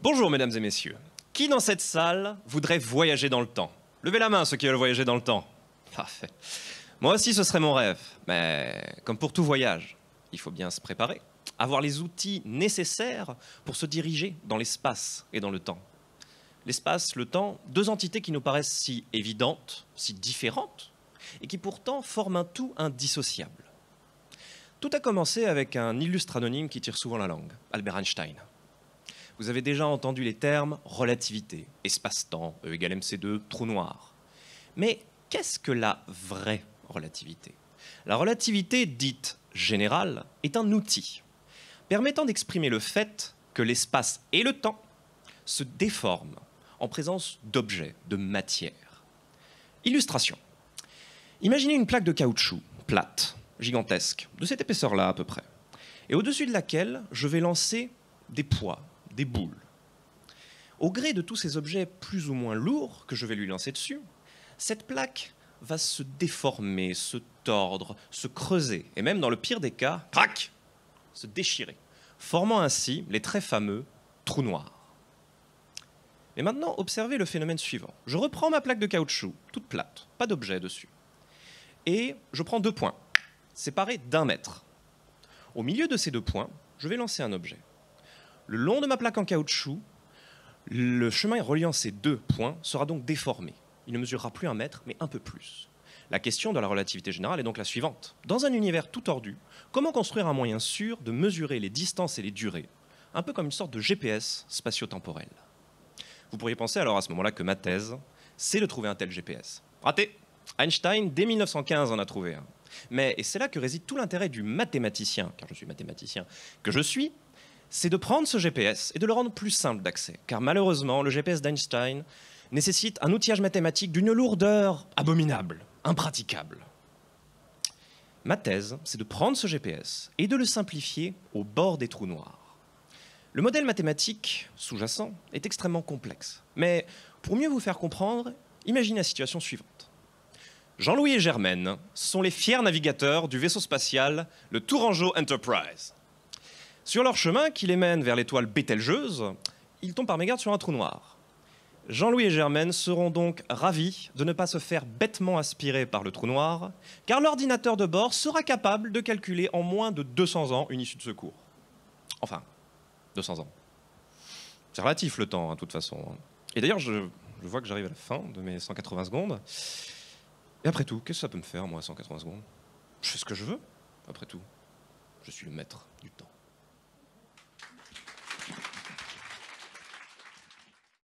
Bonjour mesdames et messieurs. Qui dans cette salle voudrait voyager dans le temps? Levez la main ceux qui veulent voyager dans le temps. Parfait. Moi aussi ce serait mon rêve, mais comme pour tout voyage, il faut bien se préparer, avoir les outils nécessaires pour se diriger dans l'espace et dans le temps. L'espace, le temps, deux entités qui nous paraissent si évidentes, si différentes, et qui pourtant forment un tout indissociable. Tout a commencé avec un illustre anonyme qui tire souvent la langue, Albert Einstein. Vous avez déjà entendu les termes relativité, espace-temps, E égale mc2, trou noir. Mais qu'est-ce que la vraie relativité? La relativité dite générale est un outil permettant d'exprimer le fait que l'espace et le temps se déforment en présence d'objets, de matière. Illustration. Imaginez une plaque de caoutchouc, plate, gigantesque, de cette épaisseur-là à peu près, et au-dessus de laquelle je vais lancer des poids, des boules. Au gré de tous ces objets plus ou moins lourds que je vais lui lancer dessus, cette plaque va se déformer, se tordre, se creuser, et même dans le pire des cas, crac, se déchirer, formant ainsi les très fameux trous noirs. Mais maintenant, observez le phénomène suivant. Je reprends ma plaque de caoutchouc, toute plate, pas d'objet dessus, et je prends deux points, séparés d'1 mètre. Au milieu de ces deux points, je vais lancer un objet. Le long de ma plaque en caoutchouc, le chemin reliant ces deux points sera donc déformé. Il ne mesurera plus 1 mètre, mais un peu plus. La question de la relativité générale est donc la suivante. Dans un univers tout tordu, comment construire un moyen sûr de mesurer les distances et les durées, un peu comme une sorte de GPS spatio-temporel? Vous pourriez penser alors à ce moment-là que ma thèse, c'est de trouver un tel GPS. Raté! Einstein, dès 1915, en a trouvé un. Mais, et c'est là que réside tout l'intérêt du mathématicien, car je suis mathématicien, que je suis, c'est de prendre ce GPS et de le rendre plus simple d'accès. Car malheureusement, le GPS d'Einstein nécessite un outillage mathématique d'une lourdeur abominable, impraticable. Ma thèse, c'est de prendre ce GPS et de le simplifier au bord des trous noirs. Le modèle mathématique sous-jacent est extrêmement complexe. Mais pour mieux vous faire comprendre, imaginez la situation suivante. Jean-Louis et Germaine sont les fiers navigateurs du vaisseau spatial, le Tourangeau Enterprise. Sur leur chemin qui les mène vers l'étoile Bételgeuse, ils tombent par mégarde sur un trou noir. Jean-Louis et Germaine seront donc ravis de ne pas se faire bêtement aspirer par le trou noir, car l'ordinateur de bord sera capable de calculer en moins de 200 ans une issue de secours. Enfin, 200 ans. C'est relatif le temps, de toute façon. Et d'ailleurs, je vois que j'arrive à la fin de mes 180 secondes. Et après tout, qu'est-ce que ça peut me faire, moi, 180 secondes? Je fais ce que je veux, après tout. Je suis le maître du temps.